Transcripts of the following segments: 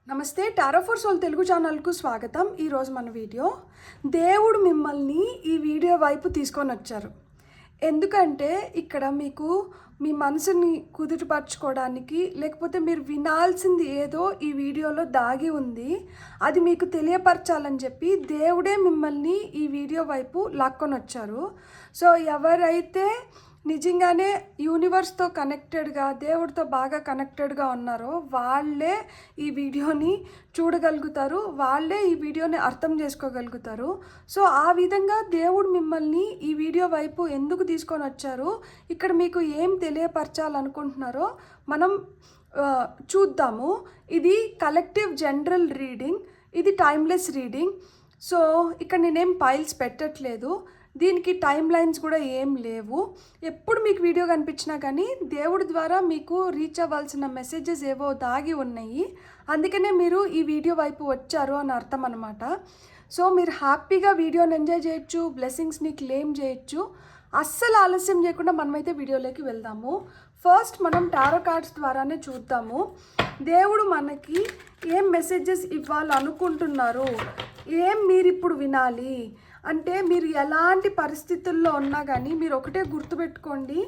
నమస్తే tarot for soul Telugu ఛానల్కు స్వాగతం. ఈరోజు మన వీడియో దేవుడు మిమ్మల్ని ఈ వీడియో వైపు తీసుకొని వచ్చారు. ఎందుకంటే ఇక్కడ మీకు మీ మనసుని కుదుటపరచుకోవడానికి, లేకపోతే మీరు వినాల్సింది ఏదో ఈ వీడియోలో దాగి ఉంది, అది మీకు తెలియపరచాలని చెప్పి దేవుడే మిమ్మల్ని ఈ వీడియో వైపు లాక్కొని వచ్చారు. సో ఎవరైతే నిజంగానే యూనివర్స్తో కనెక్టెడ్గా, దేవుడితో బాగా కనెక్టెడ్గా ఉన్నారో వాళ్ళే ఈ వీడియోని చూడగలుగుతారు, వాళ్ళే ఈ వీడియోని అర్థం చేసుకోగలుగుతారు. సో ఆ విధంగా దేవుడు మిమ్మల్ని ఈ వీడియో వైపు ఎందుకు తీసుకొని వచ్చారు, ఇక్కడ మీకు ఏం తెలియపరచాలనుకుంటున్నారో మనం చూద్దాము. ఇది కలెక్టివ్ జనరల్ రీడింగ్, ఇది టైమ్లెస్ రీడింగ్. సో ఇక్కడ నేనేం పైల్స్ పెట్టట్లేదు, దీనికి టైమ్ లైన్స్ కూడా ఏం లేవు. ఎప్పుడు మీకు వీడియో కనిపించినా కానీ దేవుడి ద్వారా మీకు రీచ్ అవ్వాల్సిన మెసేజెస్ ఏవో దాగి ఉన్నాయి, అందుకనే మీరు ఈ వీడియో వైపు వచ్చారు అని అర్థం అనమాట. సో మీరు హ్యాపీగా వీడియోని ఎంజాయ్ చేయొచ్చు, బ్లెస్సింగ్స్ని క్లెయిమ్ చేయొచ్చు. అస్సలు ఆలస్యం చేయకుండా మనమైతే వీడియోలోకి వెళ్దాము. ఫస్ట్ మనం టారో కార్డ్స్ ద్వారానే చూద్దాము దేవుడు మనకి ఏం మెసేజెస్ ఇవ్వాలనుకుంటున్నారు, ఏం మీరు ఇప్పుడు వినాలి. అంటే మీరు ఎలాంటి పరిస్థితుల్లో ఉన్నా కానీ మీరు ఒకటే గుర్తుపెట్టుకోండి,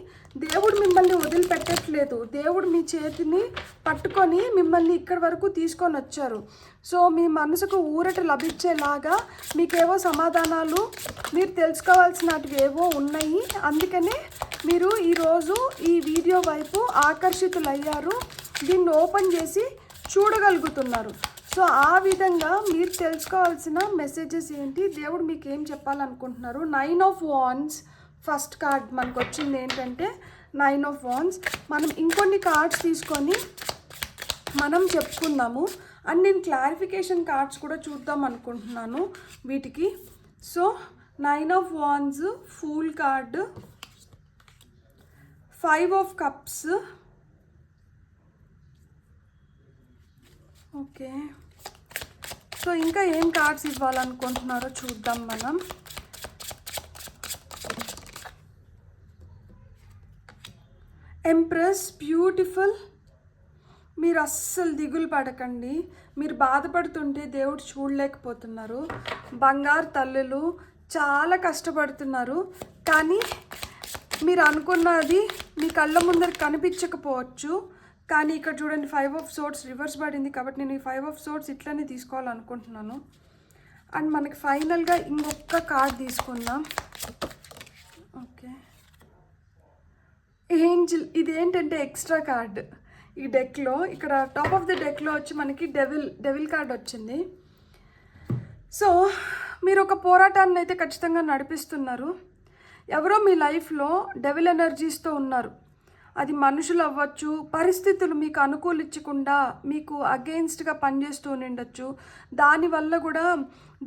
దేవుడు మిమ్మల్ని వదిలిపెట్టట్లేదు. దేవుడు మీ చేతిని పట్టుకొని మిమ్మల్ని ఇక్కడి వరకు తీసుకొని వచ్చారు. సో మీ మనసుకు ఊరట లభించేలాగా మీకేవో సమాధానాలు, మీరు తెలుసుకోవాల్సినవి ఏవో ఉన్నాయి. అందుకనే మీరు ఈరోజు ఈ వీడియో వైపు ఆకర్షితులయ్యారు, దీన్ని ఓపెన్ చేసి చూడగలుగుతున్నారు. సో ఆ విధంగా మీరు తెలుసుకోవాల్సిన మెసేజెస్ ఏంటి, దేవుడు మీకు ఏం చెప్పాలనుకుంటున్నారు. 9 of Wands ఫస్ట్ కార్డ్ మనకు వచ్చింది ఏంటంటే 9 of Wands. మనం ఇంకొన్ని కార్డ్స్ తీసుకొని మనం చెప్పుకుందాము. అండ్ నేను క్లారిఫికేషన్ కార్డ్స్ కూడా చూద్దాం అనుకుంటున్నాను వీటికి. So 9 of Wands, fool card, 5 of Cups, okay. So ఇంకా ఏం కార్డ్స్ ఇవ్వాలనుకుంటున్నారో చూద్దాం మనం. Empress, beautiful. మీరు అస్సలు దిగులు పడకండి, మీరు బాధపడుతుంటే దేవుడు చూడలేకపోతున్నారు. బంగారు తల్లులు చాలా కష్టపడుతున్నారు, కానీ మీరు అనుకున్నది మీ కళ్ళ ముందర కనిపించకపోవచ్చు. కానీ ఇక్కడ చూడండి 5 of Swords రివర్స్ పడింది, కాబట్టి నేను ఈ 5 of Swords ఇట్లనే తీసుకోవాలనుకుంటున్నాను. అండ్ మనకి ఫైనల్గా ఇంకొక కార్డ్ తీసుకుందాం. Okay, angel. ఇది ఏంటంటే ఎక్స్ట్రా కార్డ్ ఈ డెక్లో. ఇక్కడ టాప్ ఆఫ్ ది డెక్లో వచ్చి మనకి డెవిల్ కార్డ్ వచ్చింది. సో మీరు ఒక పోరాటాన్ని అయితే ఖచ్చితంగా నడిపిస్తున్నారు. ఎవరో మీ లైఫ్లో డెవిల్ ఎనర్జీస్తో ఉన్నారు. అది మనుషులు అవ్వచ్చు, పరిస్థితులు మీకు అనుకూలించకుండా మీకు అగెయిన్స్ట్గా పనిచేస్తూ నిండొచ్చు. దానివల్ల కూడా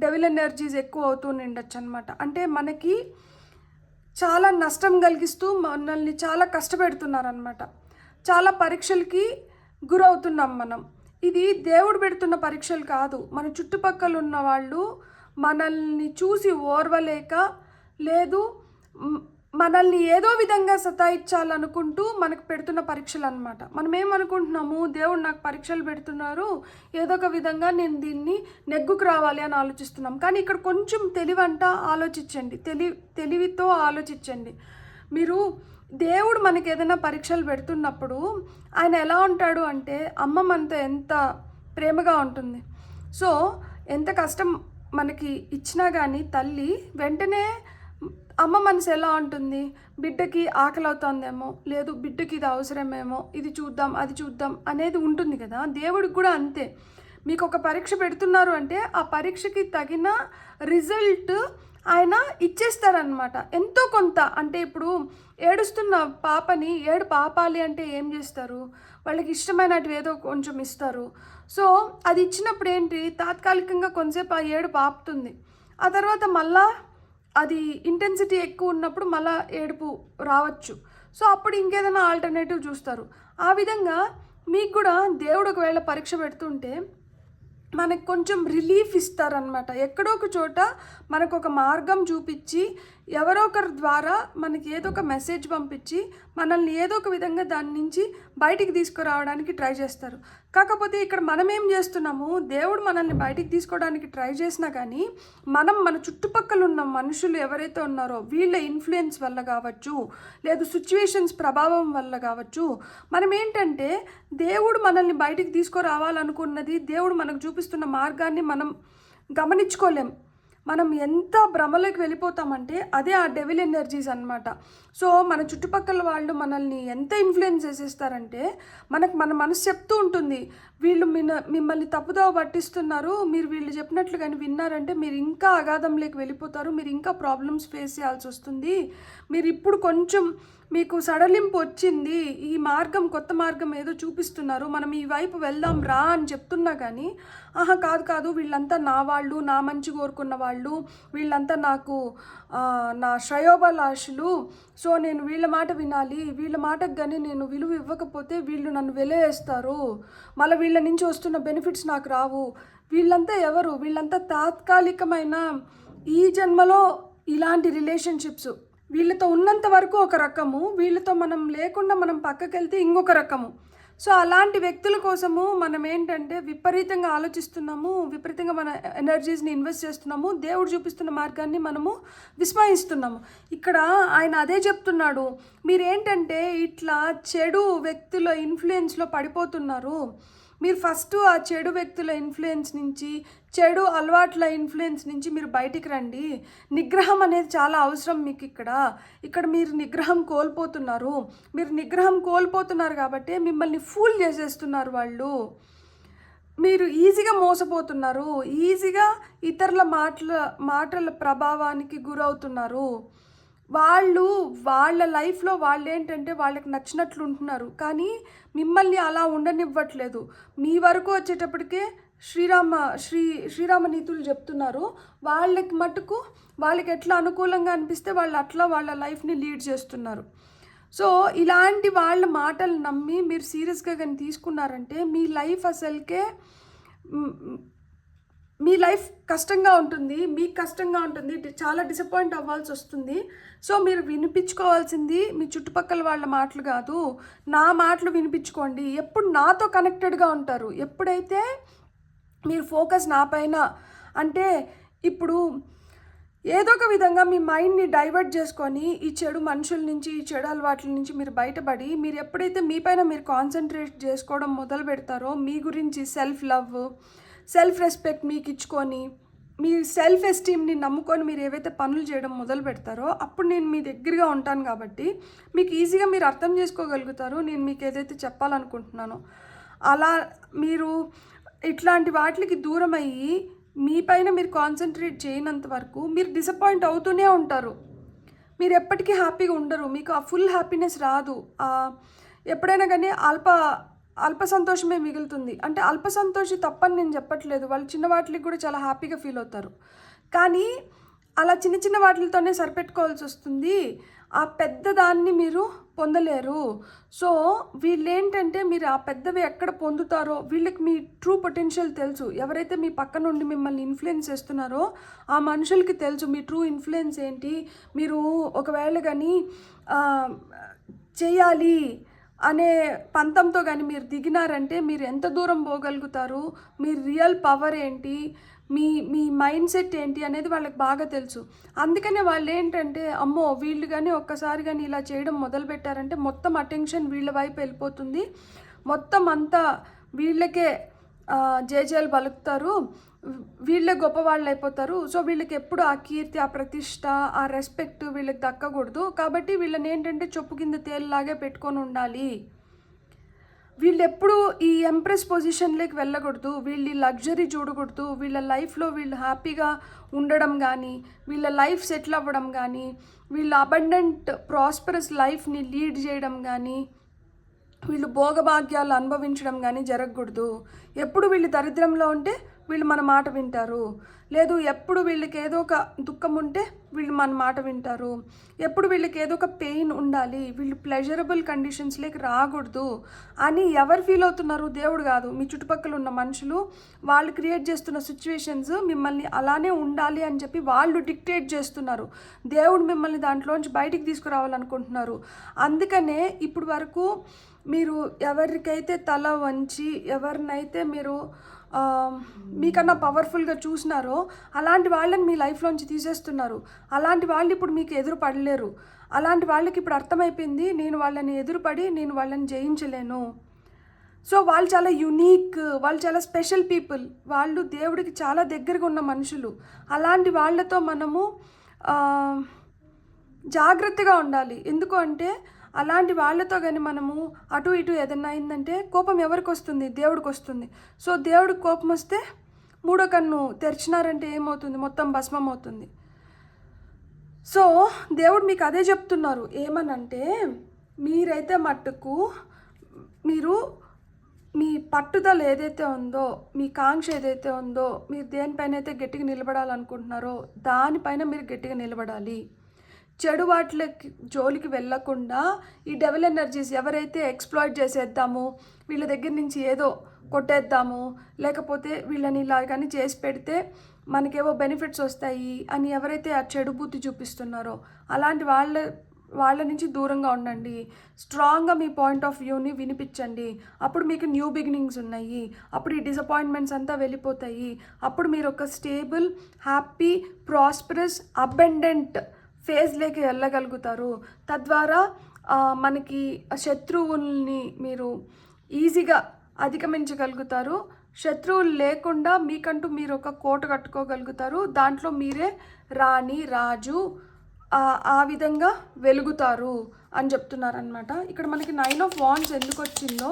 డెవిల్ ఎనర్జీస్ ఎక్కువ అవుతూ నిండొచ్చు అనమాట. అంటే మనకి చాలా నష్టం కలిగిస్తూ మనల్ని చాలా కష్టపెడుతున్నారనమాట. చాలా పరీక్షలకి గురవుతున్నాం మనం. ఇది దేవుడు పెడుతున్న పరీక్షలు కాదు, మన చుట్టుపక్కల ఉన్న వాళ్ళు మనల్ని చూసి ఓర్వలేక, లేదు మనల్ని ఏదో విధంగా సతాయించాలనుకుంటూ మనకు పెడుతున్న పరీక్షలు అనమాట. మనం ఏమనుకుంటున్నాము, దేవుడు నాకు పరీక్షలు పెడుతున్నారు, ఏదో ఒక విధంగా నేను దీన్ని నెగ్గుకు రావాలి అని ఆలోచిస్తున్నాం. కానీ ఇక్కడ కొంచెం తెలివంట ఆలోచించండి, తెలివితో ఆలోచించండి. మీరు దేవుడు మనకి ఏదైనా పరీక్షలు పెడుతున్నప్పుడు ఆయన ఎలా ఉంటాడు అంటే, అమ్మ మనతో ఎంత ప్రేమగా ఉంటుంది. సో ఎంత కష్టం మనకి ఇచ్చినా కానీ తల్లి వెంటనే, అమ్మ మనసు ఎలా ఉంటుంది, బిడ్డకి ఆకలి అవుతుందేమో, లేదు బిడ్డకి ఇది అవసరమేమో, ఇది చూద్దాం అది చూద్దాం అనేది ఉంటుంది కదా. దేవుడికి కూడా అంతే. మీకు ఒక పరీక్ష పెడుతున్నారు అంటే ఆ పరీక్షకి తగిన రిజల్ట్ ఆయన ఇచ్చేస్తారనమాట, ఎంతో కొంత. అంటే ఇప్పుడు ఏడుస్తున్న పాపని ఏడు పాపాలి అంటే ఏం చేస్తారు, వాళ్ళకి ఇష్టమైనవి ఏదో కొంచెం ఇస్తారు. సో అది ఇచ్చినప్పుడు ఏంటి, తాత్కాలికంగా కొంతసేపు ఆ ఏడు పాపుతుంది, ఆ తర్వాత మళ్ళా అది ఇంటెన్సిటీ ఎక్కువ ఉన్నప్పుడు మళ్ళీ ఏడుపు రావచ్చు. సో అప్పుడు ఇంకేదైనా ఆల్టర్నేటివ్ చూస్తారు. ఆ విధంగా మీకు కూడా దేవుడు ఒకవేళ పరీక్ష పెడుతుంటే మనకు కొంచెం రిలీఫ్ ఇస్తారనమాట. ఎక్కడో ఒక చోట మనకు ఒక మార్గం చూపించి, ఎవరో ఒకరి ద్వారా మనకి ఏదో ఒక మెసేజ్ పంపించి మనల్ని ఏదో ఒక విధంగా దాని నుంచి బయటికి తీసుకురావడానికి ట్రై చేస్తారు. కాకపోతే ఇక్కడ మనం ఏం చేస్తున్నాము, దేవుడు మనల్ని బయటికి తీసుకోవడానికి ట్రై చేసినా కానీ మన చుట్టుపక్కల ఉన్న మనుషులు ఎవరైతే ఉన్నారో వీళ్ళ ఇన్ఫ్లుయెన్స్ వల్ల కావచ్చు, లేదు సిచ్యువేషన్స్ ప్రభావం వల్ల కావచ్చు, మనం ఏంటంటే దేవుడు మనల్ని బయటికి తీసుకురావాలనుకున్నది, దేవుడు మనకు చూపిస్తున్న మార్గాన్ని మనం గమనించుకోలేం. మనం ఎంత భ్రమలోకి వెళ్ళిపోతామంటే అదే ఆ డెవిల్ ఎనర్జీస్ అన్నమాట. సో మన చుట్టుపక్కల వాళ్ళు మనల్ని ఎంత ఇన్ఫ్లుయెన్స్ చేసేస్తారంటే మన మనసు చెప్తూ ఉంటుంది, వీళ్ళు మిమ్మల్ని తప్పుదోవ పట్టిస్తున్నారు, మీరు వీళ్ళు చెప్పినట్లు కానీ విన్నారంటే మీరు ఇంకా అగాధంలోకి వెళ్ళిపోతారు, మీరు ఇంకా ప్రాబ్లమ్స్ ఫేస్ చేయాల్సి వస్తుంది, మీరు ఇప్పుడు కొంచెం మీకు సడలింపు వచ్చింది, ఈ మార్గం కొత్త మార్గం ఏదో చూపిస్తున్నారు, మనం ఈ వైపు వెళ్దాం రా అని చెప్తున్నా కానీ ఆహా కాదు వీళ్ళంతా నా వాళ్ళు, నా మంచి కోరుకున్న వాళ్ళు, వీళ్ళంతా నాకు నా శ్రేయోభిలాషులు, సో నేను వీళ్ళ మాట వినాలి, వీళ్ళ మాటకు కానీ నేను విలువ ఇవ్వకపోతే వీళ్ళు నన్ను వెలేస్తారు, మళ్ళీ వీళ్ళ నుంచి వస్తున్న బెనిఫిట్స్ నాకు రావు. వీళ్ళంతా ఎవరు? వీళ్ళంతా తాత్కాలికమైన ఈ జన్మలో ఇలాంటి రిలేషన్షిప్స్. వీళ్ళతో ఉన్నంత వరకు ఒక రకము, వీళ్ళతో మనం లేకుండా మనం పక్కకి వెళ్తే ఇంకొక రకము. సో అలాంటి వ్యక్తుల కోసము మనం ఏంటంటే విపరీతంగా ఆలోచిస్తున్నాము, విపరీతంగా మన ఎనర్జీస్ని ఇన్వెస్ట్ చేస్తున్నాము, దేవుడు చూపిస్తున్న మార్గాన్ని మనము విస్మయిస్తున్నాము. ఇక్కడ ఆయన అదే చెప్తున్నాడు, మీరేంటంటే ఇట్లా చెడు వ్యక్తుల ఇన్ఫ్లుయెన్స్లో పడిపోతున్నారు, మీరు ఫస్ట్ ఆ చెడు వ్యక్తుల ఇన్ఫ్లుయెన్స్ నుంచి, చెడు అలవాట్ల ఇన్ఫ్లుయెన్స్ నుంచి మీరు బయటికి రండి. నిగ్రహం అనేది చాలా అవసరం మీకు. ఇక్కడ మీరు నిగ్రహం కోల్పోతున్నారు. మీరు నిగ్రహం కోల్పోతున్నారు కాబట్టి మిమ్మల్ని ఫూల్ చేసేస్తున్నారు వాళ్ళు. మీరు ఈజీగా మోసపోతున్నారు, ఈజీగా ఇతరుల మాటల ప్రభావానికి గురవుతున్నారు. వాళ్ళ లైఫ్లో వాళ్ళు ఏంటంటే వాళ్ళకి నచ్చినట్లు ఉంటున్నారు, కానీ మిమ్మల్ని అలా ఉండనివ్వట్లేదు. మీ వరకు వచ్చేటప్పటికే శ్రీరామ నీతులు చెప్తున్నారు, వాళ్ళకి మటుకు వాళ్ళకి ఎట్లా అనుకూలంగా అనిపిస్తే వాళ్ళు అట్లా వాళ్ళ లైఫ్ని లీడ్ చేస్తున్నారు. సో ఇలాంటి వాళ్ళ మాటలు నమ్మి మీరు సీరియస్గా కానీ తీసుకున్నారంటే మీ లైఫ్ అసలుకే మీ లైఫ్ కష్టంగా ఉంటుంది, మీకు కష్టంగా ఉంటుంది, చాలా డిసప్పాయింట్ అవ్వాల్సి వస్తుంది. సో మీరు వినిపించుకోవాల్సింది మీ చుట్టుపక్కల వాళ్ళ మాటలు కాదు, నా మాటలు వినిపించుకోండి. ఎప్పుడు నాతో కనెక్టెడ్గా ఉంటారు, ఎప్పుడైతే మీరు ఫోకస్ నా పైన, అంటే ఇప్పుడు ఏదో ఒక విధంగా మీ మైండ్ని డైవర్ట్ చేసుకొని ఈ చెడు మనుషుల నుంచి, ఈ చెడు అలవాట్ల నుంచి మీరు బయటపడి మీరు ఎప్పుడైతే మీ పైన మీరు కాన్సన్ట్రేట్ చేసుకోవడం మొదలు పెడతారో, మీ గురించి సెల్ఫ్ లవ్, సెల్ఫ్ రెస్పెక్ట్ మీకు ఇచ్చుకొని, మీ సెల్ఫ్ ఎస్టీమ్ని నమ్ముకొని మీరు ఏవైతే పనులు చేయడం మొదలు పెడతారో అప్పుడు నేను మీ దగ్గరగా ఉంటాను కాబట్టి మీకు ఈజీగా మీరు అర్థం చేసుకోగలుగుతారు నేను మీకు ఏదైతే చెప్పాలనుకుంటున్నానో. అలా మీరు ఇట్లాంటి వాటికి దూరం అయ్యి మీ పైన మీరు కాన్సన్ట్రేట్ చేయనంత వరకు మీరు డిసప్పాయింట్ అవుతూనే ఉంటారు. మీరు ఎప్పటికీ హ్యాపీగా ఉండరు, మీకు ఆ ఫుల్ హ్యాపీనెస్ రాదు. ఎప్పుడైనా కానీ అల్ప సంతోషమే మిగులుతుంది. అంటే అల్ప సంతోషి తప్పని నేను చెప్పట్లేదు, వాళ్ళు చిన్న వాటికి కూడా చాలా హ్యాపీగా ఫీల్ అవుతారు, కానీ అలా చిన్న చిన్న వాటితోనే సరిపెట్టుకోవాల్సి వస్తుంది. ఆ పెద్ద దాన్ని మీరు పొందలేరు. సో వీళ్ళేంటంటే మీరు ఆ పెద్దవి ఎక్కడ పొందుతారో వీళ్ళకి మీ ట్రూ పొటెన్షియల్ తెలుసు. ఎవరైతే మీ పక్క నుండి మిమ్మల్ని ఇన్ఫ్లుయెన్స్ చేస్తున్నారో ఆ మనుషులకి తెలుసు మీ ట్రూ ఇన్ఫ్లుయెన్స్ ఏంటి. మీరు ఒకవేళ కానీ చేయాలి అనే పంతంతో కానీ మీరు దిగినారంటే మీరు ఎంత దూరం పోగలుగుతారు, మీ రియల్ పవర్ ఏంటి, మీ మైండ్ సెట్ ఏంటి అనేది వాళ్ళకి బాగా తెలుసు. అందుకనే వాళ్ళు ఏంటంటే అమ్మో వీళ్ళు కానీ ఒక్కసారి కానీ ఇలా చేయడం మొదలుపెట్టారంటే మొత్తం అటెన్షన్ వీళ్ళ వైపు వెళ్ళిపోతుంది, మొత్తం అంతా వీళ్ళకే జేజేలు పలుకుతారు, వీళ్ళే గొప్పవాళ్ళు అయిపోతారు. సో వీళ్ళకి ఎప్పుడు ఆ కీర్తి, ఆ ప్రతిష్ట, ఆ రెస్పెక్ట్ వీళ్ళకి దక్కకూడదు. కాబట్టి వీళ్ళని ఏంటంటే చొప్పు కింద తేలిలాగే పెట్టుకొని ఉండాలి. వీళ్ళు ఎప్పుడు ఈ ఎంప్రెస్ పొజిషన్లోకి వెళ్ళకూడదు, వీళ్ళు లగ్జరీ చూడకూడదు, వీళ్ళ లైఫ్లో వీళ్ళు హ్యాపీగా ఉండడం కానీ, వీళ్ళ లైఫ్ సెటిల్ అవ్వడం కానీ, వీళ్ళ అబండెంట్ ప్రాస్పరస్ లైఫ్ని లీడ్ చేయడం కానీ, వీళ్ళు భోగభాగ్యాలు అనుభవించడం కానీ జరగకూడదు. ఎప్పుడు వీళ్ళు దరిద్రంలో ఉంటే వీళ్ళు మన మాట వింటారు. లేదు ఎప్పుడు వీళ్ళకి ఏదో ఒక దుఃఖం ఉంటే వీళ్ళు మన మాట వింటారు. ఎప్పుడు వీళ్ళకి ఏదో ఒక పెయిన్ ఉండాలి, వీళ్ళు ప్లెజరబుల్ కండిషన్స్లోకి రాకూడదు అని ఎవరు ఫీల్ అవుతున్నారు? దేవుడు కాదు, మీ చుట్టుపక్కల ఉన్న మనుషులు. వాళ్ళు క్రియేట్ చేస్తున్న సిచ్యువేషన్స్ మిమ్మల్ని అలానే ఉండాలి అని చెప్పి వాళ్ళు డిక్టేట్ చేస్తున్నారు. దేవుడు మిమ్మల్ని దాంట్లోంచి బయటికి తీసుకురావాలనుకుంటున్నారు. అందుకనే ఇప్పుడు వరకు మీరు ఎవరికైతే తల వంచి ఎవరినైతే మీరు మీకన్నా పవర్ఫుల్గా చూసినారో అలాంటి వాళ్ళని మీ లైఫ్లోంచి తీసేస్తున్నారు. అలాంటి వాళ్ళు ఇప్పుడు మీకు ఎదురు పడలేరు. అలాంటి వాళ్ళకి ఇప్పుడు అర్థమైపోయింది, నేను వాళ్ళని ఎదురుపడి నేను వాళ్ళని జయించలేను. సో వాళ్ళు చాలా యునీక్, వాళ్ళు చాలా స్పెషల్ పీపుల్, వాళ్ళు దేవుడికి చాలా దగ్గరగా ఉన్న మనుషులు. అలాంటి వాళ్ళతో మనము జాగ్రత్తగా ఉండాలి. ఎందుకు అంటే అలాంటి వాళ్ళతో కానీ మనము అటు ఇటు ఏదన్నా అయిందంటే కోపం ఎవరికి వస్తుంది? దేవుడికి వస్తుంది. సో దేవుడికి కోపం వస్తే మూడో కన్ను తెరిచినారంటే ఏమవుతుంది? మొత్తం భస్మం అవుతుంది. సో దేవుడు మీకు అదే చెప్తున్నారు. ఏమనంటే మీరైతే మట్టుకు మీరు మీ పట్టుదల ఏదైతే ఉందో, మీ కాంక్ష ఏదైతే ఉందో, మీరు దేనిపైన అయితే గట్టిగా నిలబడాలనుకుంటున్నారో దానిపైన మీరు గట్టిగా నిలబడాలి. చెడు వాటికి జోలికి వెళ్ళకుండా ఈ డెవల్ ఎనర్జీస్ ఎవరైతే ఎక్స్ప్లాయిట్ చేసేద్దాము, వీళ్ళ దగ్గర నుంచి ఏదో కొట్టేద్దాము, లేకపోతే వీళ్ళని ఇలా కానీ చేసి పెడితే మనకేవో బెనిఫిట్స్ వస్తాయి అని ఎవరైతే ఆ చెడు బుద్ధి చూపిస్తున్నారో అలాంటి వాళ్ళ నుంచి దూరంగా ఉండండి. స్ట్రాంగ్గా మీ పాయింట్ ఆఫ్ వ్యూని వినిపించండి. అప్పుడు మీకు న్యూ బిగినింగ్స్ ఉన్నాయి. అప్పుడు ఈ డిసప్పాయింట్మెంట్స్ అంతా వెళ్ళిపోతాయి. అప్పుడు మీరు ఒక స్టేబుల్, హ్యాపీ, ప్రాస్పరస్, అబెండెంట్ ఫేజ్లోకి వెళ్ళగలుగుతారు. తద్వారా మనకి శత్రువుల్ని మీరు ఈజీగా అధిగమించగలుగుతారు. శత్రువులు లేకుండా మీకంటూ మీరు ఒక కోట కట్టుకోగలుగుతారు. దాంట్లో మీరే రాణి, రాజు, ఆ విధంగా వెలుగుతారు అని చెప్తున్నారనమాట. ఇక్కడ మనకి 9 of Wands ఎందుకు వచ్చిందో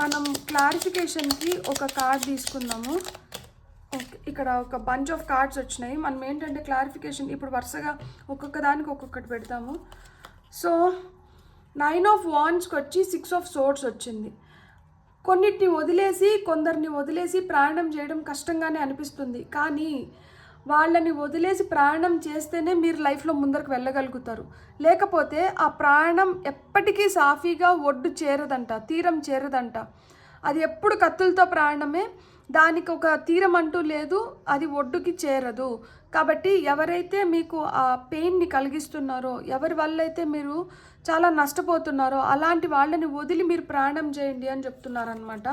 మనం క్లారిఫికేషన్కి ఒక కార్డ్ తీసుకుందాము. ఓకే, ఇక్కడ ఒక బంచ్ ఆఫ్ కార్డ్స్ వచ్చినాయి. మనం ఏంటంటే క్లారిఫికేషన్ ఇప్పుడు వరుసగా ఒక్కొక్క దానికి ఒక్కొక్కటి పెడతాము. సో 9 of Wandsకి వచ్చి 6 of Swords వచ్చింది. కొన్నిటిని వదిలేసి, కొందరిని వదిలేసి ప్రయాణం చేయడం కష్టంగానే అనిపిస్తుంది. కానీ వాళ్ళని వదిలేసి ప్రయాణం చేస్తేనే మీరు లైఫ్లో ముందరకు వెళ్ళగలుగుతారు. లేకపోతే ఆ ప్రయాణం ఎప్పటికీ సాఫీగా ఒడ్డు చేరదంట, తీరం చేరదంట. అది ఎప్పుడు కత్తులతో ప్రయాణమే, దానికి ఒక తీరం అంటూ లేదు, అది ఒడ్డుకి చేరదు. కాబట్టి ఎవరైతే మీకు ఆ పెయిన్ని కలిగిస్తున్నారో, ఎవరి వల్ల అయితే మీరు చాలా నష్టపోతున్నారో అలాంటి వాళ్ళని వదిలి మీరు ప్రయాణం చేయండి అని చెప్తున్నారనమాట.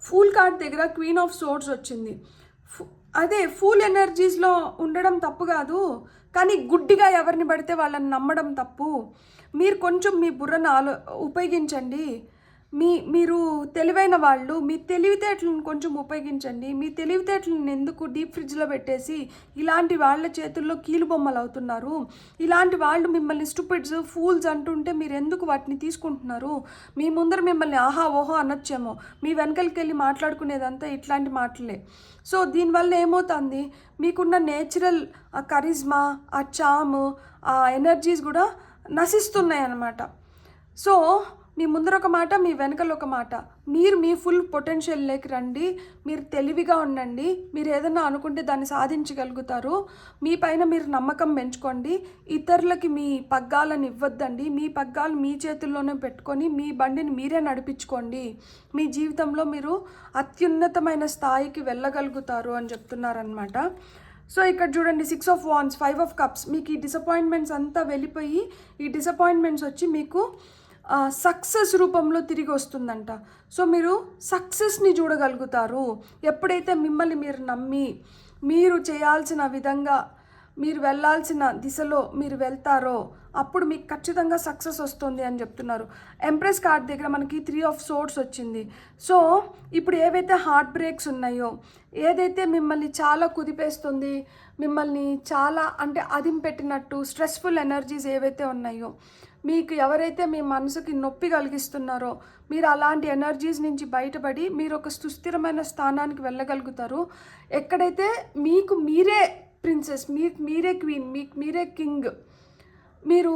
ఫూల్ కార్డ్ దగ్గర క్వీన్ ఆఫ్ సోర్డ్స్ వచ్చింది. అదే ఫూల్ ఎనర్జీస్లో ఉండడం తప్పు కాదు, కానీ గుడ్డిగా ఎవరిని పడితే వాళ్ళని నమ్మడం తప్పు. మీరు కొంచెం మీ బుర్రను ఉపయోగించండి. మీరు తెలివైన వాళ్ళు, మీ తెలివితేటలను కొంచెం ఉపయోగించండి. మీ తెలివితేటలను ఎందుకు డీప్ ఫ్రిడ్జ్లో పెట్టేసి ఇలాంటి వాళ్ళ చేతుల్లో కీలుబొమ్మలు అవుతున్నారు? ఇలాంటి వాళ్ళు మిమ్మల్ని స్టూపిడ్స్, ఫూల్స్ అంటుంటే మీరు ఎందుకు వాటిని తీసుకుంటున్నారు? మీ ముందర మిమ్మల్ని ఆహా ఓహో అనొచ్చేమో, మీ వెనకలికి వెళ్ళి మాట్లాడుకునేదంతా ఇట్లాంటి మాటలే. సో దీనివల్ల ఏమవుతుంది, మీకున్న నేచురల్ కరిజ్మా, ఆ చామ్, ఆ ఎనర్జీస్ కూడా నశిస్తున్నాయి అన్నమాట. సో మీ ముందర ఒక మాట, మీ వెనకలు ఒక మాట. మీరు మీ ఫుల్ పొటెన్షియల్లోకి రండి. మీరు తెలివిగా ఉండండి. మీరు ఏదైనా అనుకుంటే దాన్ని సాధించగలుగుతారు. మీ పైన మీరు నమ్మకం పెంచుకోండి. ఇతరులకి మీ పగ్గాలను ఇవ్వద్దండి. మీ పగ్గాలు మీ చేతుల్లోనే పెట్టుకొని మీ బండిని మీరే నడిపించుకోండి. మీ జీవితంలో మీరు అత్యున్నతమైన స్థాయికి వెళ్ళగలుగుతారు అని చెప్తున్నారనమాట. సో ఇక్కడ చూడండి, 6 of Wands, 5 of Cups. మీకు ఈ డిసప్పాయింట్మెంట్స్ అంతా వెళ్ళిపోయి ఈ డిసప్పాయింట్మెంట్స్ వచ్చి మీకు సక్సెస్ రూపంలో తిరిగి వస్తుందంట. సో మీరు సక్సెస్ని చూడగలుగుతారు. ఎప్పుడైతే మిమ్మల్ని మీరు నమ్మి మీరు చేయాల్సిన విధంగా, మీరు వెళ్ళాల్సిన దిశలో మీరు వెళ్తారో అప్పుడు మీకు ఖచ్చితంగా సక్సెస్ వస్తుంది అని చెప్తున్నారు. ఎంప్రెస్ కార్డ్ దగ్గర మనకి 3 of Swords వచ్చింది. సో ఇప్పుడు ఏవైతే హార్ట్ బ్రేక్స్ ఉన్నాయో, ఏదైతే మిమ్మల్ని చాలా కుదిపేస్తుంది, మిమ్మల్ని చాలా అంటే అదింపెట్టినట్టు స్ట్రెస్ఫుల్ ఎనర్జీస్ ఏవైతే ఉన్నాయో, మీకు ఎవరైతే మీ మనసుకి నొప్పి కలిగిస్తున్నారో మీరు అలాంటి ఎనర్జీస్ నుంచి బయటపడి మీరు ఒక సుస్థిరమైన స్థానానికి వెళ్ళగలుగుతారు. ఎక్కడైతే మీకు మీరే ప్రిన్సెస్, మీకు మీరే క్వీన్, మీకు మీరే కింగ్, మీరు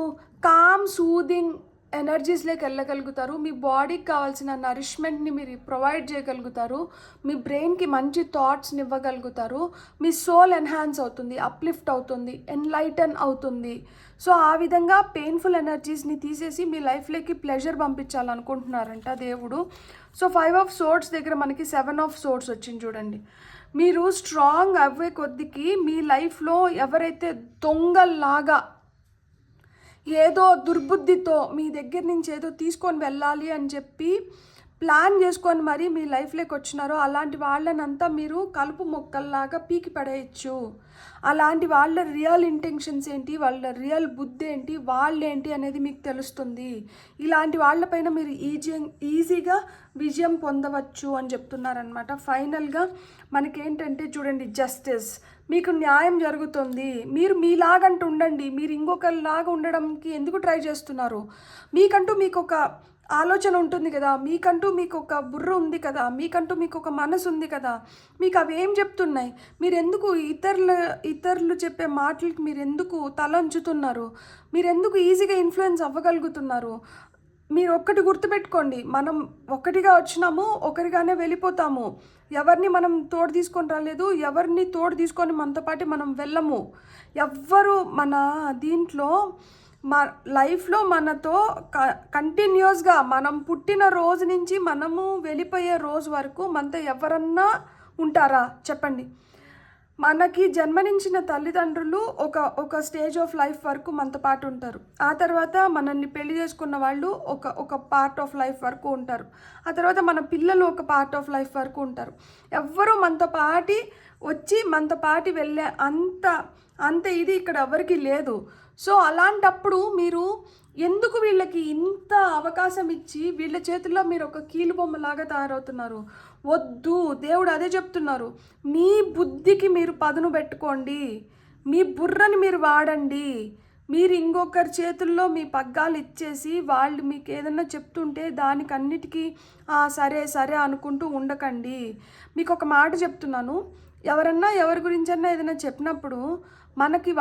కామ్, సూదింగ్ ఎనర్జీస్లోకి వెళ్ళగలుగుతారు. మీ బాడీకి కావాల్సిన నరిష్మెంట్ని మీరు ప్రొవైడ్ చేయగలుగుతారు. మీ బ్రెయిన్కి మంచి థాట్స్ని ఇవ్వగలుగుతారు. మీ సోల్ ఎన్హాన్స్ అవుతుంది, అప్లిఫ్ట్ అవుతుంది, ఎన్లైటన్ అవుతుంది. సో ఆ విధంగా పెయిన్ఫుల్ ఎనర్జీస్ని తీసేసి మీ లైఫ్లోకి ప్లెజర్ పంపించాలనుకుంటున్నారంట దేవుడు. సో 5 ఆఫ్ సోర్డ్స్ దగ్గర మనకి 7 ఆఫ్ సోర్డ్స్ వచ్చింది చూడండి. మీరు స్ట్రాంగ్ అవ్వే కొద్దికి మీ లైఫ్లో ఎవరైతే దొంగల్లాగా ఏదో దుర్బుద్ధితో మీ దగ్గర నుంచి ఏదో తీసుకొని వెళ్ళాలి అని చెప్పి ప్లాన్ చేసుకొని మరి మీ లైఫ్లోకి వచ్చినారో అలాంటి వాళ్ళనంతా మీరు కలుపు మొక్కల్లాగా పీకి పడేయచ్చు. అలాంటి వాళ్ళ రియల్ ఇంటెన్షన్స్ ఏంటి, వాళ్ళ రియల్ బుద్ధి ఏంటి, వాళ్ళేంటి అనేది మీకు తెలుస్తుంది. ఇలాంటి వాళ్ళపైన మీరు ఈజీగా విజయం పొందవచ్చు అని చెప్తున్నారనమాట. ఫైనల్గా మనకేంటంటే చూడండి, జస్టిస్, మీకు న్యాయం జరుగుతుంది. మీరు మీలాగంటూ ఉండండి. మీరు ఇంకొకరిలాగా ఉండడానికి ఎందుకు ట్రై చేస్తున్నారు? మీకంటూ మీకు ఒక ఆలోచన ఉంటుంది కదా, మీకంటూ మీకు ఒక బుర్ర ఉంది కదా, మీకంటూ మీకు ఒక మనసు ఉంది కదా. మీకు అవి ఏం చెప్తున్నాయి? మీరు ఎందుకు ఇతరులు చెప్పే మాటలకి మీరు ఎందుకు తలంచుతున్నారు? మీరు ఎందుకు ఈజీగా ఇన్ఫ్లుయెన్స్ అవ్వగలుగుతున్నారు? మీరు ఒక్కటి గుర్తుపెట్టుకోండి, మనం ఒక్కటిగా వచ్చినాము, ఒకరిగానే వెళ్ళిపోతాము. ఎవరిని మనం తోడు తీసుకొని రాలేదు, ఎవరిని తోడు తీసుకొని మనతో పాటు మనం వెళ్ళము. ఎవ్వరు మన దీంట్లో లైఫ్లో మనతో కంటిన్యూస్గా మనం పుట్టిన రోజు నుంచి మనము వెళ్ళిపోయే రోజు వరకు మనతో ఎవరన్నా ఉంటారా చెప్పండి? మనకి జన్మనించిన తల్లిదండ్రులు ఒక స్టేజ్ ఆఫ్ లైఫ్ వరకు మనతో పాటు ఉంటారు. ఆ తర్వాత మనల్ని పెళ్లి చేసుకున్న వాళ్ళు ఒక పార్ట్ ఆఫ్ లైఫ్ వరకు ఉంటారు. ఆ తర్వాత మన పిల్లలు ఒక పార్ట్ ఆఫ్ లైఫ్ వరకు ఉంటారు. ఎవ్వరూ మనతో పాటి వచ్చి మనతో పాటి వెళ్ళే అంత ఇది ఇక్కడ ఎవరికి లేదు. సో అలాంటప్పుడు మీరు ఎందుకు వీళ్ళకి ఇంత అవకాశం ఇచ్చి వీళ్ళ చేతుల్లో మీరు ఒక కీలుబొమ్మలాగా తయారవుతున్నారు? వద్దు, దేవుడు అదే చెప్తున్నారు. మీ బుద్ధికి మీరు పదును పెట్టుకోండి, మీ బుర్రని మీరు వాడండి. మీరు ఇంకొకరి చేతుల్లో మీ పగ్గాలు ఇచ్చేసి వాళ్ళు మీకు ఏదైనా చెప్తుంటే దానికన్నిటికీ సరే సరే అనుకుంటూ ఉండకండి. మీకు ఒక మాట చెప్తున్నాను, ఎవరన్నా ఎవరి గురించన్నా ఏదైనా చెప్పినప్పుడు మనకి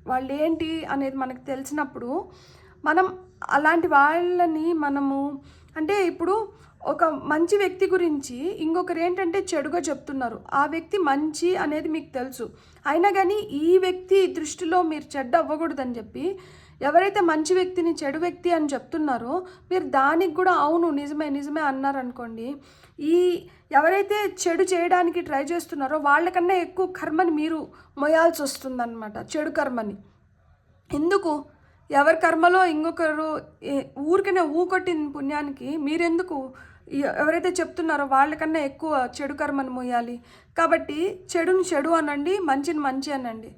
వాళ్ళు ఏంటి అనేది మనకు తెలిసినప్పుడు మనం అలాంటి వాళ్ళని మనము అంటే ఇప్పుడు ఒక మంచి వ్యక్తి గురించి ఇంకొకరు ఏంటంటే చెడుగా చెప్తున్నారు. ఆ వ్యక్తి మంచి అనేది మీకు తెలుసు, అయినా కానీ ఈ వ్యక్తి దృష్టిలో మీరు చెడ్డ అవ్వకూడదని చెప్పి ఎవరైతే మంచి వ్యక్తిని చెడు వ్యక్తి అని చెప్తున్నారో మీరు దానికి కూడా అవును నిజమే అన్నారనుకోండి, ఎవరైతే చెడు చేయడానికి ట్రై చేస్తున్నారో వాళ్ళకన్నా ఎక్కువ కర్మని మీరు మొయాల్సి వస్తుందన్నమాట, చెడు కర్మని. ఎందుకు? ఎవరి కర్మలో ఇంకొకరు ఊరికనే ఊకొట్టిన పుణ్యానికి మీరెందుకు ఎవరైతే చెప్తున్నారో వాళ్ళకన్నా ఎక్కువ చెడు కర్మని మొయ్యాలి? కాబట్టి చెడుని చెడు అనండి, మంచిని మంచి అనండి.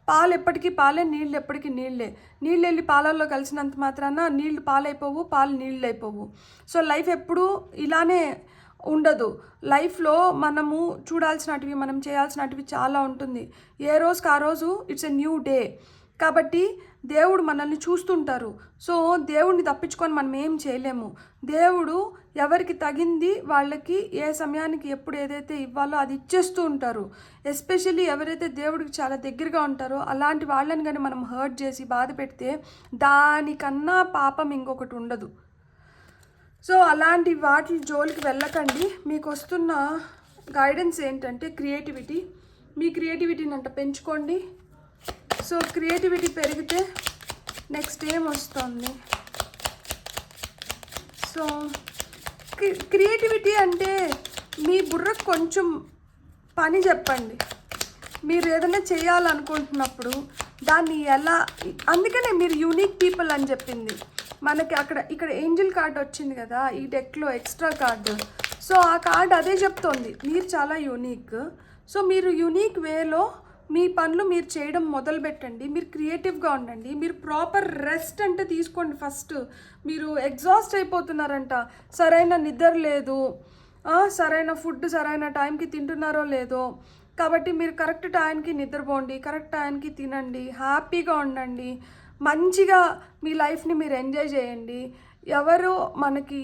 పాలు ఎప్పటికీ పాలే, నీళ్ళు ఎప్పటికీ నీళ్ళే. నీళ్ళు వెళ్ళి పాలల్లో కలిసినంత మాత్రాన నీళ్ళు పాలైపోవు, పాలు నీళ్ళు అయిపోవు. సో లైఫ్ ఎప్పుడూ ఇలానే ఉండదు. లైఫ్లో మనము చూడాల్సినటివి, మనం చేయాల్సినటివి చాలా ఉంటుంది. ఏ రోజుకి ఆ రోజు ఇట్స్ ఎ న్యూ డే. కాబట్టి దేవుడు మనల్ని చూస్తుంటారు. సో దేవుడిని తప్పించుకొని మనం ఏం చేయలేము. దేవుడు ఎవరికి తగింది వాళ్ళకి ఏ సమయానికి ఎప్పుడు ఏదైతే ఇవ్వాలో అది ఇచ్చేస్తూ ఉంటారు. ఎస్పెషల్లీ ఎవరైతే దేవుడికి చాలా దగ్గరగా ఉంటారో అలాంటి వాళ్ళని కానీ మనం హర్ట్ చేసి బాధ పెడితే దానికన్నా పాపం ఇంకొకటి ఉండదు. సో అలాంటి వాటి జోలికి వెళ్ళకండి. మీకు వస్తున్న గైడెన్స్ ఏంటంటే క్రియేటివిటీ. మీ క్రియేటివిటీని అంట పెంచుకోండి. సో క్రియేటివిటీ పెరిగితే నెక్స్ట్ ఏం వస్తుంది? సో క్రియేటివిటీ అంటే మీ బుర్రకు కొంచెం పని చెప్పండి. మీరు ఏదైనా చేయాలనుకుంటున్నప్పుడు దాన్ని ఎలా, అందుకనే మీరు యూనిక్ పీపుల్ అని చెప్పింది మనకి. ఇక్కడ ఏంజిల్ కార్డ్ వచ్చింది కదా ఈ డెక్లో, ఎక్స్ట్రా కార్డు. సో ఆ కార్డ్ అదే చెప్తోంది, మీరు చాలా యూనిక్. సో మీరు యూనిక్ వేలో మీ పనులు మీరు చేయడం మొదలుపెట్టండి. మీరు క్రియేటివ్గా ఉండండి. మీరు ప్రాపర్ రెస్ట్ అంటే తీసుకోండి. ఫస్ట్ మీరు ఎగ్జాస్ట్ అయిపోతున్నారంట, సరైన నిద్ర లేదు, సరైన ఫుడ్ సరైన టైంకి తింటున్నారో లేదో. కాబట్టి మీరు కరెక్ట్ టైంకి నిద్రపోండి, కరెక్ట్ టైంకి తినండి, హ్యాపీగా ఉండండి, మంచిగా మీ లైఫ్ని మీరు ఎంజాయ్ చేయండి. ఎవరు మనకి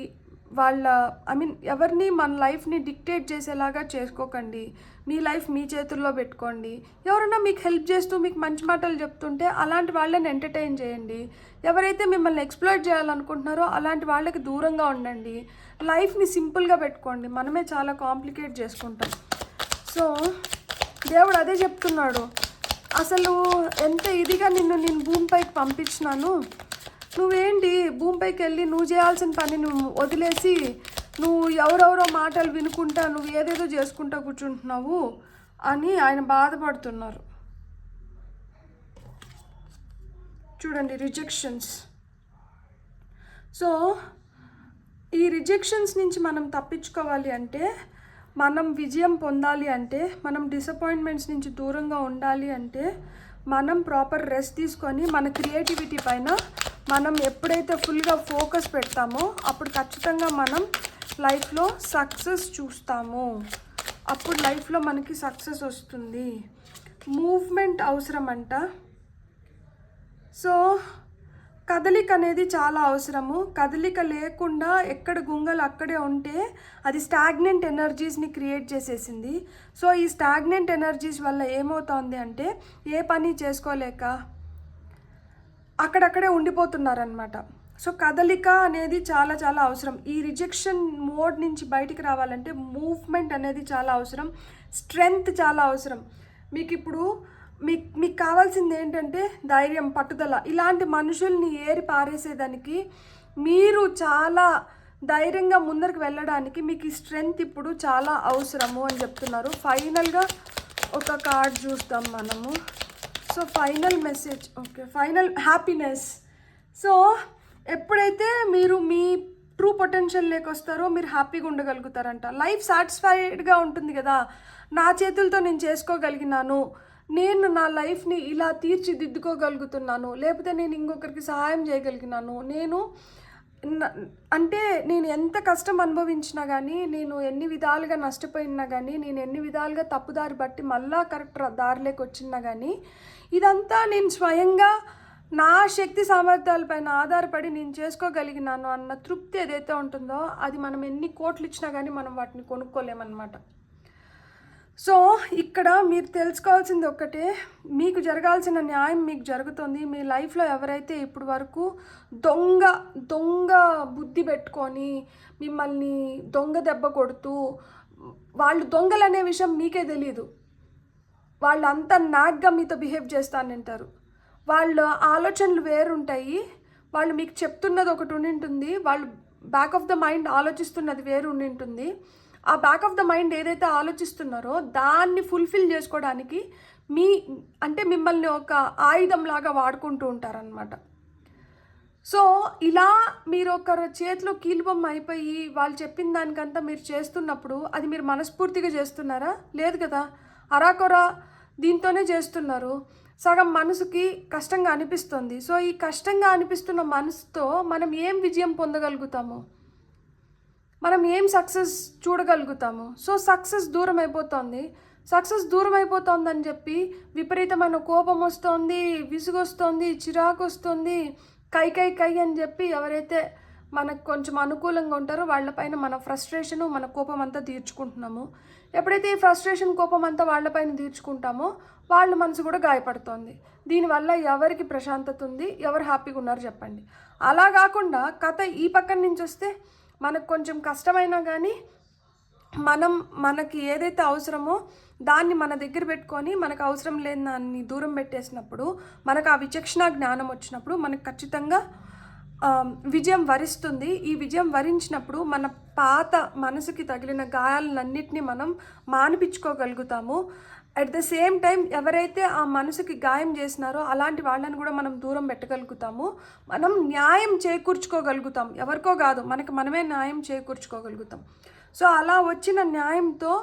ఎవరిని మన లైఫ్ని డిక్టేట్ చేసేలాగా చేసుకోకండి. మీ లైఫ్ మీ చేతుల్లో పెట్టుకోండి. ఎవరైనా మీకు హెల్ప్ చేస్తూ మీకు మంచి మాటలు చెప్తుంటే అలాంటి వాళ్ళని ఎంటర్టైన్ చేయండి. ఎవరైతే మిమ్మల్ని ఎక్స్‌ప్లాయిట్ చేయాలనుకుంటున్నారో అలాంటి వాళ్ళకి దూరంగా ఉండండి. లైఫ్ని సింపుల్గా పెట్టుకోండి. మనమే చాలా కాంప్లికేట్ చేసుకుంటాం. సో దేవుడు అదే చెప్తున్నాడు. అసలు ఎంత ఇదిగా నేను భూమిపైకి పంపించినాను, నువ్వేంటి భూమిపైకి వెళ్ళి నువ్వు చేయాల్సిన పని నువ్వు వదిలేసి నువ్వు ఎవరెవరో మాటలు వినుకుంటా నువ్వు ఏదేదో చేసుకుంటా కూర్చుంటున్నావు అని ఆయన బాధపడుతున్నారు. చూడండి, రిజెక్షన్స్. సో ఈ రిజెక్షన్స్ నుంచి మనం తప్పించుకోవాలి అంటే, మనం విజయం పొందాలి అంటే, మనం డిసప్పాయింట్మెంట్స్ నుంచి దూరంగా ఉండాలి అంటే, మనం ప్రాపర్ రెస్ట్ తీసుకొని మన క్రియేటివిటీ పైన మనం ఎప్పుడైతే ఫుల్గా ఫోకస్ పెడతామో అప్పుడు ఖచ్చితంగా మనం లైఫ్లో సక్సెస్ చూస్తాము. అప్పుడు లైఫ్లో మనకి సక్సెస్ వస్తుంది. మూవ్మెంట్ అవసరం అంట. సో కదలిక అనేది చాలా అవసరము. కదలిక లేకుండా ఎక్కడ గుంగలు అక్కడే ఉంటే అది స్టాగ్నెంట్ ఎనర్జీస్ని క్రియేట్ చేసేసింది. సో ఈ స్టాగ్నెంట్ ఎనర్జీస్ వల్ల ఏమవుతోంది అంటే ఏ పని చేసుకోలేక అక్కడక్కడే ఉండిపోతున్నారనమాట. సో కదలిక అనేది చాలా చాలా అవసరం. ఈ రిజెక్షన్ మోడ్ నుంచి బయటికి రావాలంటే మూవ్మెంట్ అనేది చాలా అవసరం. స్ట్రెంగ్త్ చాలా అవసరం. మీకు ఇప్పుడు మీకు కావాల్సింది ఏంటంటే ధైర్యం, పట్టుదల. ఇలాంటి మనుషుల్ని ఏరి పారేసేదానికి, మీరు చాలా ధైర్యంగా ముందరికి వెళ్ళడానికి మీకు ఈ స్ట్రెంగ్త్ ఇప్పుడు చాలా అవసరము అని చెప్తున్నారు. ఫైనల్గా ఒక కార్డ్ చూస్తాం మనము. So final message, okay, final happiness. So ఎప్పుడైతే మీరు మీ ట్రూ పొటెన్షియల్ లేకొస్తారో మీరు హ్యాపీగా ఉండగలుగుతారంట. లైఫ్ సాటిస్ఫైడ్గా ఉంటుంది కదా, నా చేతులతో నేను చేసుకోగలిగినాను, నేను నా లైఫ్ని ఇలా తీర్చిదిద్దుకోగలుగుతున్నాను, లేకపోతే నేను ఇంకొకరికి సహాయం చేయగలిగినాను, నేను ఎంత కష్టం అనుభవించినా కానీ, నేను ఎన్ని విధాలుగా నష్టపోయినా కానీ, నేను ఎన్ని విధాలుగా తప్పుదారి బట్టి మళ్ళా కరెక్ట్ దారిలోకి వచ్చినా కానీ, ఇదంతా నేను స్వయంగా నా శక్తి సామర్థ్యాలపైన ఆధారపడి నేను చేసుకోగలిగినాను అన్న తృప్తి ఏదైతే ఉంటుందో అది మనం ఎన్ని కోట్లు ఇచ్చినా కానీ మనం వాటిని కొనుక్కోలేమన్నమాట. సో ఇక్కడ మీరు తెలుసుకోవాల్సింది ఒక్కటే, మీకు జరగాల్సిన న్యాయం మీకు జరుగుతుంది. మీ లైఫ్లో ఎవరైతే ఇప్పుడు వరకు దొంగ బుద్ధి పెట్టుకొని మిమ్మల్ని దొంగ దెబ్బ కొడుతూ, వాళ్ళు దొంగలనే విషయం మీకే తెలియదు, వాళ్ళు అంతా నాగ్గా మీతో బిహేవ్ చేస్తానంటారు. వాళ్ళ ఆలోచనలు వేరుంటాయి. వాళ్ళు మీకు చెప్తున్నది ఒకటి ఉండింటుంది, వాళ్ళు బ్యాక్ ఆఫ్ ద మైండ్ ఆలోచిస్తున్నది వేరు ఉండింటుంది. ఆ బ్యాక్ ఆఫ్ ద మైండ్ ఏదైతే ఆలోచిస్తున్నారో దాన్ని ఫుల్ఫిల్ చేసుకోవడానికి మిమ్మల్ని ఒక ఆయుధంలాగా వాడుకుంటూ ఉంటారనమాట. సో ఇలా మీరు ఒకరి చేతిలో కీలుబొమ్మ అయిపోయి వాళ్ళు చెప్పిన దానికంతా మీరు చేస్తున్నప్పుడు అది మీరు మనస్ఫూర్తిగా చేస్తున్నారా? లేదు కదా, అరాకొరా దీంతోనే చేస్తున్నారు. సగం మనసుకి కష్టంగా అనిపిస్తుంది. సో ఈ కష్టంగా అనిపిస్తున్న మనసుతో మనం ఏం విజయం పొందగలుగుతాము, మనం ఏం సక్సెస్ చూడగలుగుతాము? సో సక్సెస్ దూరం అయిపోతుందని చెప్పి విపరీతమైన కోపం వస్తుంది, విసుగు వస్తుంది, చిరాకు వస్తుంది, కై అని చెప్పి ఎవరైతే మనకు కొంచెం అనుకూలంగా ఉంటారో వాళ్ళపైన మన ఫ్రస్ట్రేషను, మన కోపం అంతా తీర్చుకుంటున్నాము. ఎప్పుడైతే ఈ ఫ్రస్ట్రేషన్, కోపం అంతా వాళ్ళపైన తీర్చుకుంటామో వాళ్ళ మనసు కూడా గాయపడుతుంది. దీనివల్ల ఎవరికి ప్రశాంతత ఉంది, ఎవరు హ్యాపీగా ఉన్నారు చెప్పండి? అలా కాకుండా కథ ఈ పక్కన నుంచి వస్తే మనకు కొంచెం కష్టమైనా కానీ మనకి ఏదైతే అవసరమో దాన్ని మన దగ్గర పెట్టుకొని మనకు అవసరం లేని దాన్ని దూరం పెట్టేసినప్పుడు, మనకు ఆ విచక్షణ జ్ఞానం వచ్చినప్పుడు మనకు ఖచ్చితంగా విజయం వరిస్తుంది. ఈ విజయం వరించినప్పుడు మన పాత మనసుకి తగిలిన గాయాలన్నింటినీ మనం మానిపించుకోగలుగుతాము. అట్ ద సేమ్ టైం ఎవరైతే ఆ మనసుకి గాయం చేసినారో అలాంటి వాళ్ళని కూడా మనం దూరం పెట్టగలుగుతాము. మనం న్యాయం చేకూర్చుకోగలుగుతాం, ఎవరికో కాదు, మనమే న్యాయం చేకూర్చుకోగలుగుతాం. సో అలా వచ్చిన న్యాయంతో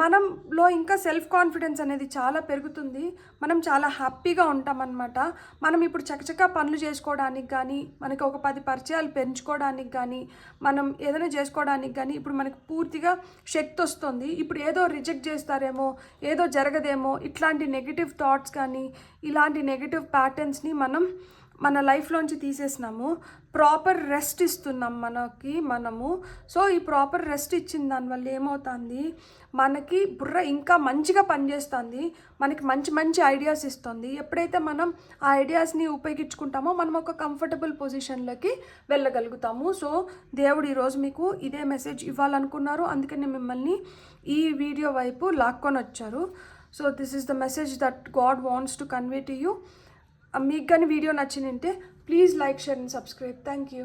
మనంలో ఇంకా సెల్ఫ్ కాన్ఫిడెన్స్ అనేది చాలా పెరుగుతుంది. మనం చాలా హ్యాపీగా ఉంటామన్నమాట. మనం ఇప్పుడు చకచకా పనులు చేసుకోవడానికి కానీ, మనకి ఒక 10 పరిచయాలు పెంచుకోవడానికి కానీ, మనం ఏదైనా చేసుకోవడానికి కానీ ఇప్పుడు మనకి పూర్తిగా శక్తి వస్తుంది. ఇప్పుడు ఏదో రిజెక్ట్ చేస్తారేమో, ఏదో జరగదేమో, ఇట్లాంటి నెగిటివ్ థాట్స్ కానీ ఇలాంటి నెగిటివ్ ప్యాటర్న్స్ని మనం మన లైఫ్లోంచి తీసేసినాము, ప్రాపర్ రెస్ట్ ఇస్తున్నాం మనము. సో ఈ ప్రాపర్ రెస్ట్ ఇచ్చిన దానివల్ల ఏమవుతుంది, మనకి బుర్ర ఇంకా మంచిగా పనిచేస్తుంది, మనకి మంచి మంచి ఐడియాస్ ఇస్తుంది. ఎప్పుడైతే మనం ఆ ఐడియాస్ని ఉపయోగించుకుంటామో మనం ఒక కంఫర్టబుల్ పొజిషన్లోకి వెళ్ళగలుగుతాము. సో దేవుడు ఈరోజు మీకు ఇదే మెసేజ్ ఇవ్వాలనుకున్నారు, అందుకని మిమ్మల్ని ఈ వీడియో వైపు లాక్కొని వచ్చారు. So this is the message that God wants to convey to you. మీకు కానీ వీడియో నచ్చినంటే please like, share and subscribe. Thank you.